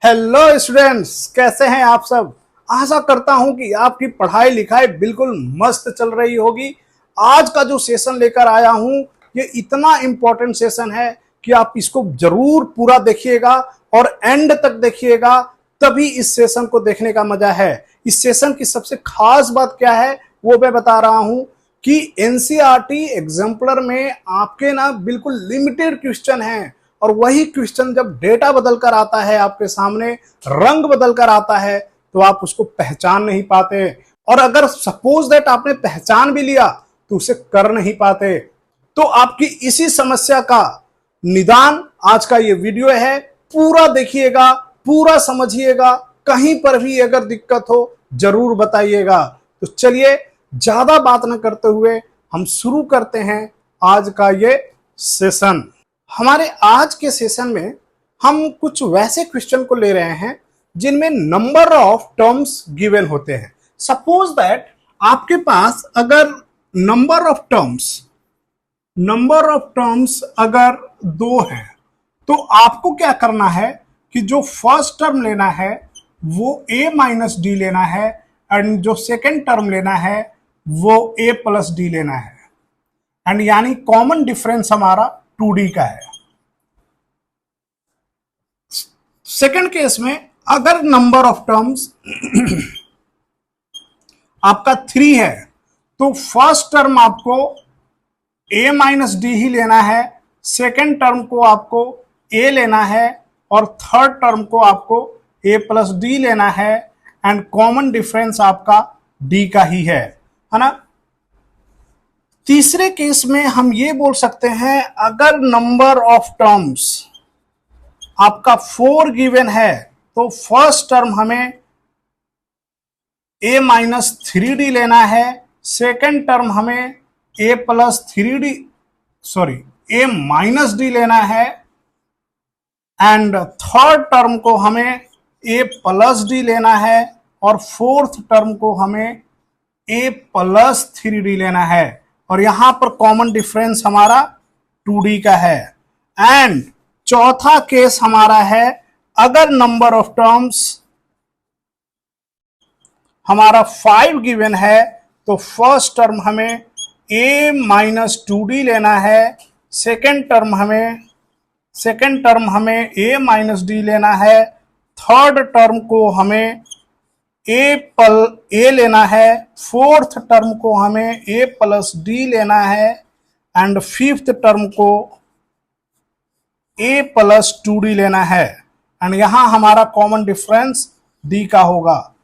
Hello students, कैसे हैं आप सब। आशा करता हूं कि आपकी पढ़ाई लिखाई बिल्कुल मस्त चल रही होगी। आज का जो सेशन लेकर आया हूं ये इतना इम्पोर्टेंट सेशन है कि आप इसको जरूर पूरा देखिएगा और एंड तक देखिएगा, तभी इस सेशन को देखने का मजा है। इस सेशन की सबसे खास बात क्या है वो मैं बता रहा हूं कि एनसीईआरटी एग्जाम्पलर में आपके ना बिल्कुल लिमिटेड क्वेश्चन हैं, और वही क्वेश्चन जब डेटा बदल कर आता है आपके सामने, रंग बदल कर आता है, तो आप उसको पहचान नहीं पाते। और अगर सपोज दैट आपने पहचान भी लिया तो उसे कर नहीं पाते। तो आपकी इसी समस्या का निदान आज का ये वीडियो है। पूरा देखिएगा, पूरा समझिएगा, कहीं पर भी अगर दिक्कत हो जरूर बताइएगा। तो चलिए ज्यादा बात न करते हुए हम शुरू करते हैं आज का ये सेशन। हमारे आज के सेशन में हम कुछ वैसे क्वेश्चन को ले रहे हैं जिनमें नंबर ऑफ टर्म्स गिवन होते हैं। सपोज दैट आपके पास अगर नंबर ऑफ टर्म्स अगर 2 है, तो आपको क्या करना है कि जो फर्स्ट टर्म लेना है वो a माइनस डी लेना है, एंड जो सेकेंड टर्म लेना है वो a प्लस डी लेना है, एंड यानी कॉमन डिफरेंस हमारा 2d का है। सेकेंड केस में अगर नंबर ऑफ टर्म्स आपका 3 है, तो फर्स्ट टर्म आपको a माइनस डी ही लेना है, सेकेंड टर्म को आपको a लेना है, और थर्ड टर्म को आपको a प्लस डी लेना है, एंड कॉमन डिफरेंस आपका d का ही है ना। तीसरे केस में हम ये बोल सकते हैं अगर नंबर ऑफ टर्म्स आपका 4 गिवन है, तो फर्स्ट टर्म हमें a माइनस 3d लेना है, सेकेंड टर्म हमें a माइनस डी लेना है, एंड थर्ड टर्म को हमें a प्लस डी लेना है, और फोर्थ टर्म को हमें a प्लस 3d लेना है, और यहां पर कॉमन डिफरेंस हमारा 2d का है। एंड चौथा केस हमारा है अगर नंबर ऑफ टर्म्स हमारा 5 गिवन है, तो फर्स्ट टर्म हमें a माइनस 2d लेना है, सेकेंड टर्म हमें a माइनस डी लेना है, थर्ड टर्म को हमें a लेना है, फोर्थ टर्म को हमें a प्लस डी लेना है, एंड फिफ्थ टर्म को a प्लस 2d लेना है, एंड यहां हमारा कॉमन डिफरेंस d का होगा।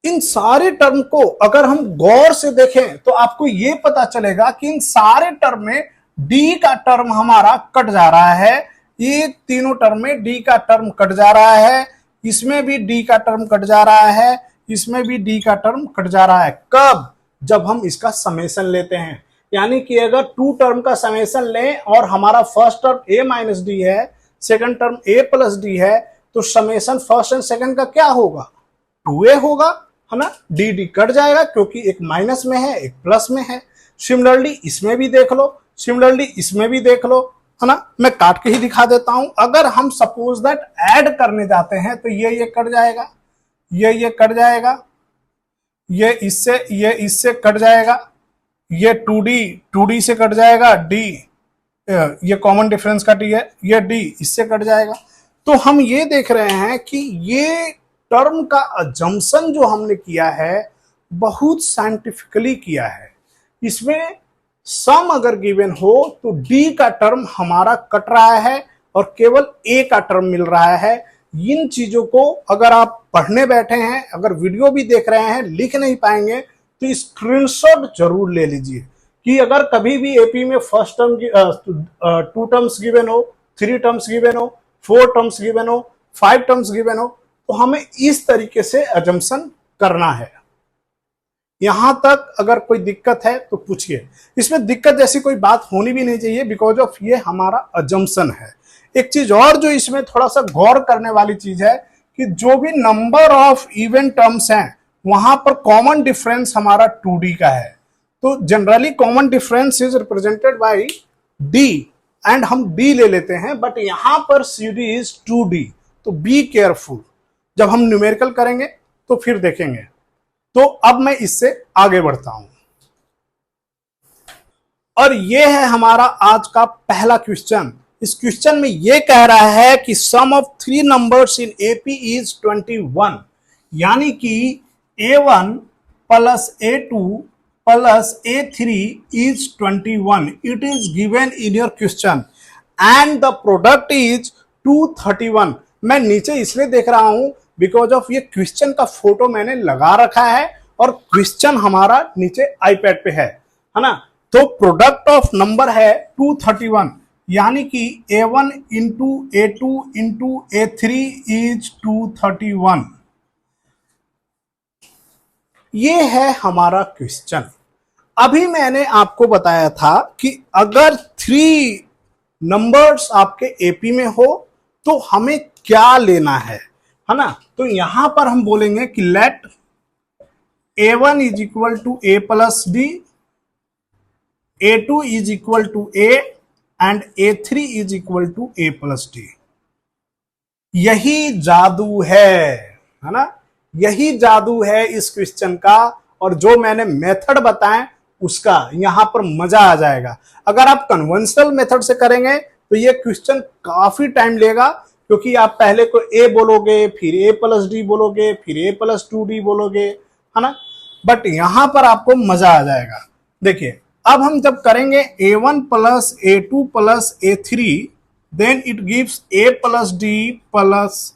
इन सारे टर्म को अगर हम गौर से देखें तो आपको ये पता चलेगा कि इन सारे टर्म में d का टर्म हमारा कट जा रहा है। ये तीनों टर्म में d का टर्म कट जा रहा है, इसमें भी d का टर्म कट जा रहा है, इसमें भी d का टर्म कट जा रहा है। कब? जब हम इसका समेशन लेते हैं। यानी कि अगर 2 टर्म का समेशन लें और हमारा first term a minus D है, second term a plus D है, तो समेशन फर्स्ट एंड सेकंड का क्या होगा? 2a होगा, है ना। डी कट जाएगा क्योंकि एक माइनस में है एक प्लस में है। सिमिलरली इसमें भी देख लो, सिमिलरली इसमें भी देख लो, है ना। मैं काट के ही दिखा देता हूं। अगर हम सपोज दैट ऐड करने जाते हैं तो ये कट जाएगा, ये कट जाएगा, ये इससे कट जाएगा, ये 2d से कट जाएगा, d ये कॉमन डिफरेंस का d है, ये d इससे कट जाएगा। तो हम ये देख रहे हैं कि ये टर्म का अजम्पशन जो हमने किया है बहुत साइंटिफिकली किया है। इसमें सम अगर गिवन हो तो d का टर्म हमारा कट रहा है और केवल a का टर्म मिल रहा है। इन चीजों को अगर आप पढ़ने बैठे हैं, अगर वीडियो भी देख रहे हैं, लिख नहीं पाएंगे तो स्क्रीनशॉट जरूर ले लीजिए कि अगर कभी भी एपी में फर्स्ट टर्म 2 टर्म्स गिवन हो, 3 टर्म्स गिवन हो, 4 टर्म्स गिवन हो, 5 टर्म्स गिवन हो, तो हमें इस तरीके से अजम्पशन करना है। यहां तक अगर कोई दिक्कत है तो पूछिए। इसमें दिक्कत जैसी कोई बात होनी भी नहीं चाहिए, बिकॉज ऑफ ये हमारा अजम्पशन है। एक चीज और जो इसमें थोड़ा सा गौर करने वाली चीज है कि जो भी नंबर ऑफ इवन टर्म्स हैं वहां पर कॉमन डिफरेंस हमारा 2d का है। तो generally common difference is represented by d, and हम d ले लेते हैं, बट यहां पर cd इज 2d। तो बी केयरफुल, जब हम न्यूमेरिकल करेंगे तो फिर देखेंगे। तो अब मैं इससे आगे बढ़ता हूं, और ये है हमारा आज का पहला क्वेश्चन। इस क्वेश्चन में ये कह रहा है कि sum of three numbers in AP is 21, यानी कि a1 plus a2 plus a3 is 21। It is given in your question and the product is 231। मैं नीचे इसलिए देख रहा हूं बिकॉज ऑफ ये क्वेश्चन का फोटो मैंने लगा रखा है और क्वेश्चन हमारा नीचे आईपैड पे है ना। तो प्रोडक्ट ऑफ नंबर है 231, यानी कि a1 into a2 into a3 is 231। ये है हमारा क्वेश्चन। अभी मैंने आपको बताया था कि अगर थ्री नंबर्स आपके एपी में हो तो हमें क्या लेना है ना। तो यहां पर हम बोलेंगे कि let a1 is equal to a plus D, a2 is equal to a and a3 is equal to a plus d। यही जादू है ना, यही जादू है इस क्वेश्चन का। और जो मैंने मेथड बताए उसका यहां पर मजा आ जाएगा। अगर आप कन्वेंशनल मेथड से करेंगे तो ये क्वेश्चन काफी टाइम लेगा, क्योंकि आप पहले को a बोलोगे, फिर a प्लस डी बोलोगे, फिर a प्लस 2d बोलोगे, है ना। बट यहां पर आपको मजा आ जाएगा। देखिए, अब हम जब करेंगे a1 plus a2 plus a3, then it gives a plus D plus,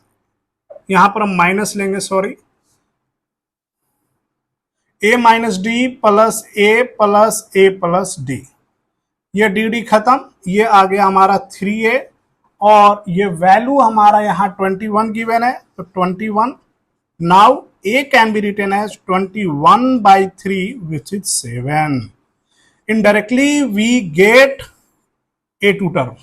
यहां पर हम माइनस लेंगे, sorry, a minus D plus a plus D. ये डी खत्म, ये आ गया हमारा 3a, और ये वैल्यू हमारा यहाँ 21 गिवन है, तो 21। Now a can be written as 21/3 which is 7। Indirectly we get a2 term.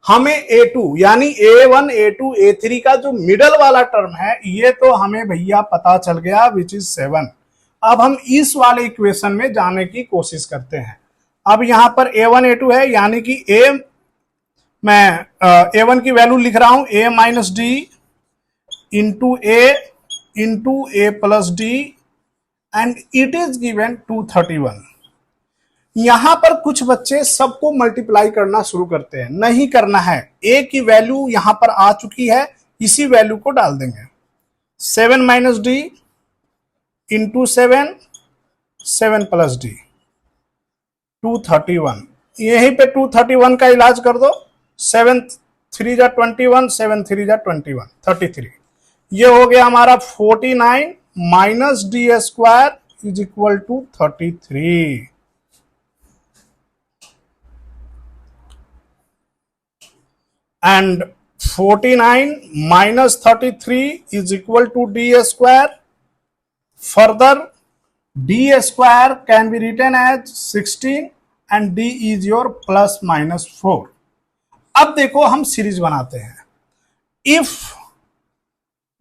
हमें a2 यानी a1 a2 a3 का जो मिडल वाला टर्म है ये तो हमें भैया पता चल गया, विच इज 7। अब हम इस वाले इक्वेशन में जाने की कोशिश करते हैं। अब यहां पर a1 a2 है, यानी कि मैं a1 की वैल्यू लिख रहा हूं a minus D into a plus D, and it is given 231। यहां पर कुछ बच्चे सबको मल्टीप्लाई करना शुरू करते हैं, नहीं करना है। a की वैल्यू यहां पर आ चुकी है, इसी वैल्यू को डाल देंगे। 7 minus D into 7 plus D, 231। यहीं पे 231 का इलाज कर दो। 7 3 जा 21, 7 3 जा 21, 33। ये हो गया हमारा 49 minus D square is equal to 33। and 49 minus 33 is equal to d square. Further, d square can be written as 16 and d is your plus minus 4। अब देखो हम सीरीज बनाते हैं। If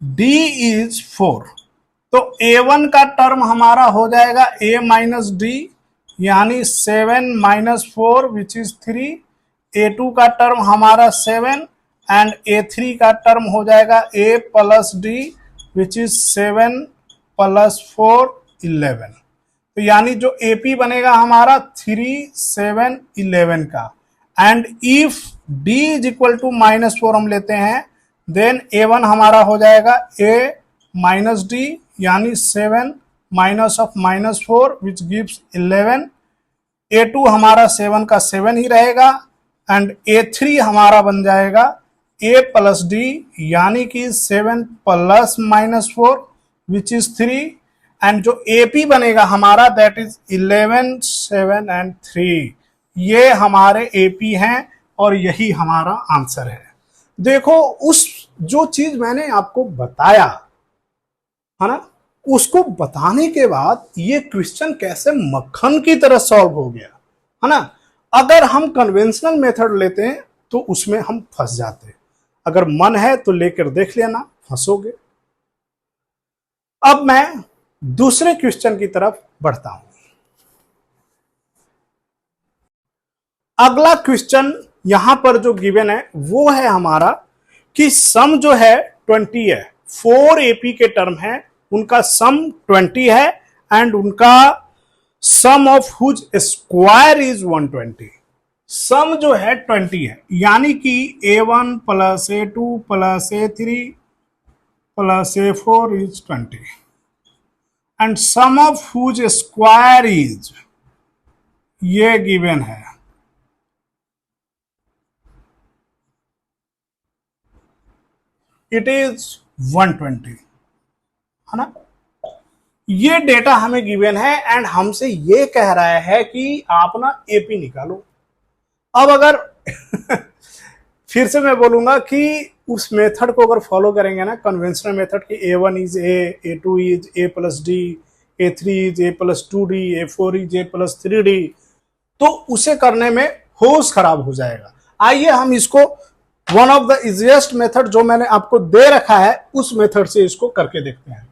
d is 4 तो a1 का term हमारा हो जाएगा a माइनस डी, यानी 7 माइनस 4 विच इज 3। a2 का टर्म हमारा 7 एंड a3 का टर्म हो जाएगा a plus D which is 7 plus 4 11। तो यानी जो AP बनेगा हमारा 3 7 11 का। And if d is equal to minus 4 हम लेते हैं, देन a1 हमारा हो जाएगा a माइनस डी, यानी 7 minus of minus 4 which gives 11। a2 हमारा 7 का 7 ही रहेगा, एंड a3 हमारा बन जाएगा a प्लस डी, यानी कि 7 plus minus 4 which is 3। And जो AP बनेगा हमारा दैट इज 11 7 एंड 3। ये हमारे AP हैं और यही हमारा आंसर है। देखो, उस जो चीज मैंने आपको बताया है ना, उसको बताने के बाद ये क्वेश्चन कैसे मक्खन की तरह सॉल्व हो गया, है ना। अगर हम कन्वेंशनल मेथड लेते हैं तो उसमें हम फंस जाते हैं। अगर मन है तो लेकर देख लेना, फंसोगे। अब मैं दूसरे क्वेश्चन की तरफ बढ़ता हूं। अगला क्वेश्चन यहां पर जो गिवन है वो है हमारा कि सम जो है 20 है, 4 एपी के टर्म है, उनका सम 20 है एंड उनका sum of whose square is 120। Sum जो है 20 है, यानी कि A1 plus A2 plus A3 plus A4 is 20 and sum of whose square is, ये गिवन है, इट इज 120, है ना। ये डेटा हमें गिवन है एंड हमसे ये कह रहा है कि आप ना एपी निकालो। अब अगर फिर से मैं बोलूंगा कि उस मेथड को अगर फॉलो करेंगे ना, कन्वेंशनल मेथड की A1 is A, A2 is A plus D, A3 is A plus 2D, A4 is A plus 3D, तो उसे करने में होश खराब हो जाएगा। आइए हम इसको one of the easiest method जो मैंने आपको दे रखा है उस मेथड से इसको करके देखते हैं।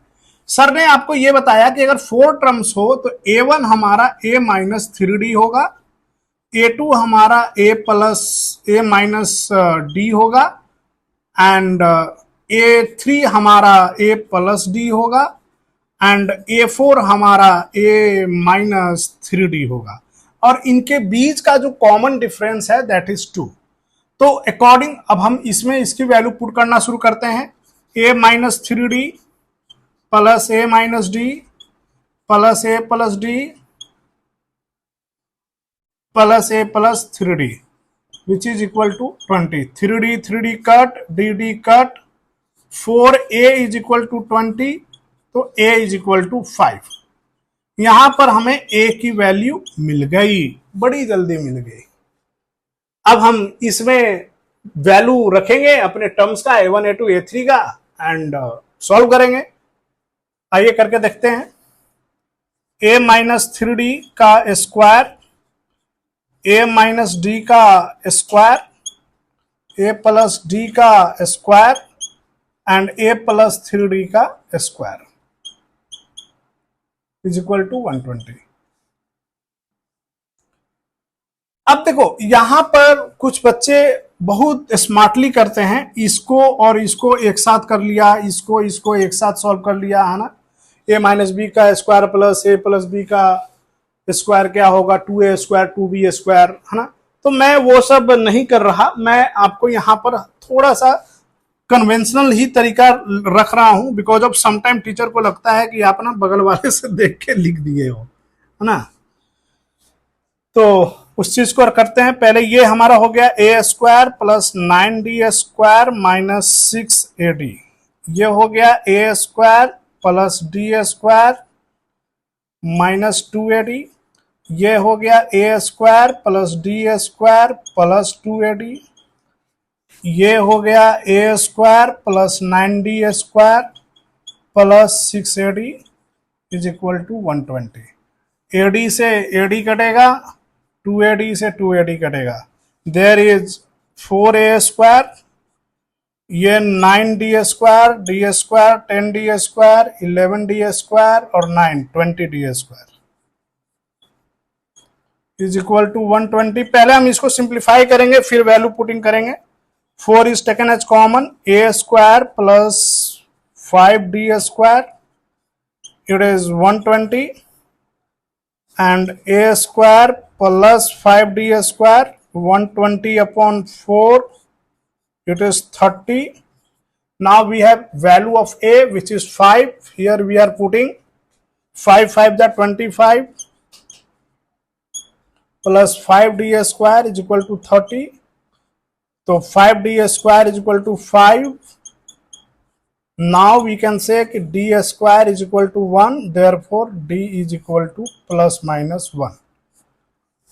सर ने आपको यह बताया कि अगर 4 टर्म्स हो तो A1 हमारा A माइनस 3D होगा, A2 हमारा A plus A minus D होगा एंड A3 हमारा A प्लस D होगा एंड A4 हमारा A माइनस 3D होगा, और इनके बीच का जो कॉमन डिफरेंस है दैट इज 2। तो अकॉर्डिंग अब हम इसमें इसकी वैल्यू पुट करना शुरू करते हैं। A minus 3D plus A minus D plus A plus D plus A plus 3D which is equal to 20। 3D cut, DD cut, 4A is equal to 20, तो A इज इक्वल टू 5। यहां पर हमें A की value मिल गई, बड़ी जल्दी मिल गई। अब हम इसमें वैल्यू रखेंगे अपने टर्म्स का A1 A2 A3 का एंड सॉल्व करेंगे। आइए करके देखते हैं। A माइनस 3D का स्क्वायर, A माइनस D का स्क्वायर, A प्लस D का square and A plus 3D का स्क्वायर इज इक्वल टू 120। अब देखो यहां पर कुछ बच्चे बहुत स्मार्टली करते हैं, इसको और इसको एक साथ कर लिया, इसको एक साथ सॉल्व कर लिया, है ना। A माइनस बी का square plus A plus B का स्क्वायर क्या होगा, 2A स्क्वायर 2B स्क्वायर, है ना। तो मैं वो सब नहीं कर रहा, मैं आपको यहाँ पर थोड़ा सा कन्वेंशनल ही तरीका रख रहा हूं, बिकॉज ऑफ समटाइम टीचर को लगता है कि आप ना बगल वाले से देख के लिख दिए हो, है ना। तो उस चीज को करते हैं। पहले ये हमारा हो गया A square plus 9D square minus 6AD, ये हो गया A square plus D square minus 2AD, ये हो गया A square plus D square plus 2AD, ये हो गया A square plus 9D square plus 6AD is equal to 120। AD से AD कटेगा, 2AD से 2AD कटेगा, देयर इज 4A स्क्वायर, ये 9D square, D square, 10D square, 11D square और 9 20D square is equal to 120। पहले हम इसको simplify करेंगे फिर वैल्यू पुटिंग करेंगे। 4 is taken as common, A square plus 5D square, it is 120 and A square plus 5D square 120 upon 4, it is 30. Now we have value of A which is 5, here we are putting 5 5 that 25 plus 5D square is equal to 30. तो 5D square is equal to 5। Now we can say कि D square is equal to 1, therefore D is equal to plus minus 1।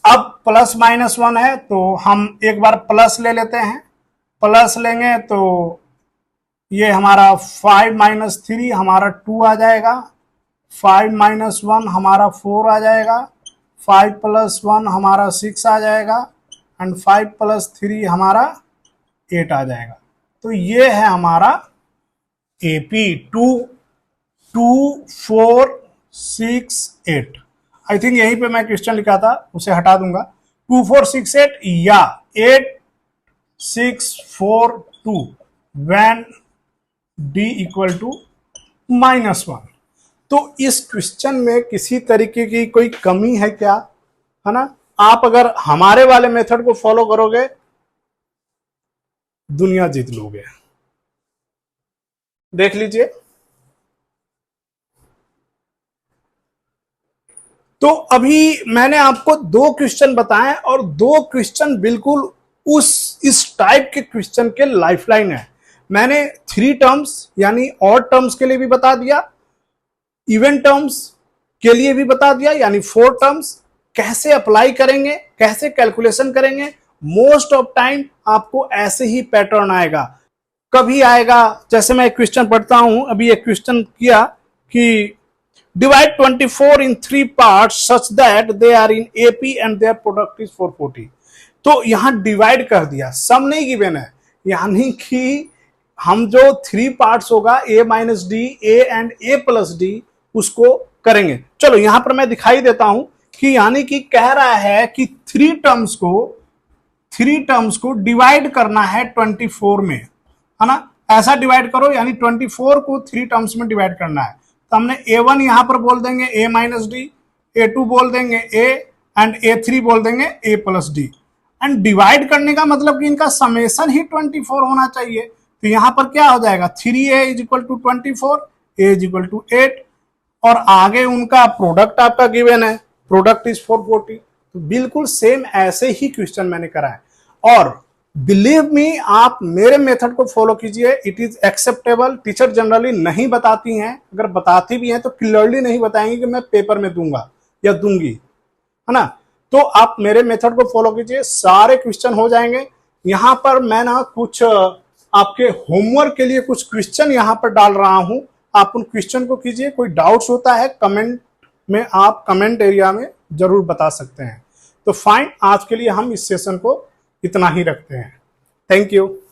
अब plus minus 1 है तो हम एक बार plus ले लेते हैं। प्लस लेंगे तो ये हमारा 5 माइनस 3 हमारा 2 आ जाएगा, 5 माइनस 1 हमारा 4 आ जाएगा, 5 प्लस 1 हमारा 6 आ जाएगा एंड 5 प्लस 3 हमारा 8 आ जाएगा। तो ये है हमारा AP 2 2 4 6 8। आई थिंक यहीं पे मैं क्वेश्चन लिखा था, उसे हटा दूंगा। 2 4 6 8 या 8 6 4 2 व्हेन डी इक्वल टू -1। तो इस क्वेश्चन में किसी तरीके की कोई कमी है क्या, है ना? आप अगर हमारे वाले मेथड को फॉलो करोगे दुनिया जीत लोगे। देख लीजिए, तो अभी मैंने आपको 2 क्वेश्चन बताए और 2 क्वेश्चन बिल्कुल इस टाइप के क्वेश्चन के लाइफलाइन है। मैंने 3 टर्म्स यानी ऑड टर्म्स के लिए भी बता दिया, इवन टर्म्स के लिए भी बता दिया यानी 4 टर्म्स कैसे अप्लाई करेंगे, कैसे कैलकुलेशन करेंगे। मोस्ट ऑफ टाइम आपको ऐसे ही पैटर्न आएगा। कभी आएगा, जैसे मैं एक क्वेश्चन पढ़ता हूं, अभी एक क्वेश्चन किया कि divide 24 in 3 parts such that they are in AP and their product is 440। तो यहां डिवाइड कर दिया, सम नहीं गिवन है, यानी कि हम जो 3 पार्ट्स होगा A minus D, A and A plus D, उसको करेंगे। चलो यहां पर मैं दिखाई देता हूं कि यानी कि कह रहा है कि 3 टर्म्स को डिवाइड करना है 24 में, है ना? ऐसा डिवाइड करो, यानी 24 को 3 टर्म्स में डिवाइड करना है। तो हमने A1 यहां पर बोल देंगे A माइनस डी, A2 बोल देंगे A एंड A3 बोल देंगे A plus D. And divide करने का मतलब कि इनका समेशन ही 24 होना चाहिए। तो यहां पर क्या हो जाएगा, 3A is equal to 24, A is equal to 8, और आगे उनका प्रोडक्ट आपका गिवन है, प्रोडक्ट इज 440। तो बिल्कुल सेम ऐसे ही क्वेश्चन मैंने करा है। और बिलीव मी, आप मेरे मेथड को फॉलो कीजिए, it is acceptable. Teacher generally नहीं बताती हैं, अगर बताती भी हैं तो क्लियरली नहीं बताएंगे कि मैं पेपर में दूंगा या दूंगी, है ना? तो आप मेरे मेथड को फॉलो कीजिए, सारे क्वेश्चन हो जाएंगे। यहां पर मैं ना कुछ आपके होमवर्क के लिए कुछ क्वेश्चन यहां पर डाल रहा हूं, आप उन क्वेश्चन को कीजिए। कोई डाउट्स होता है कमेंट में, आप कमेंट एरिया में जरूर बता सकते हैं। तो फाइन, आज के लिए हम इस सेशन को इतना ही रखते हैं। Thank you.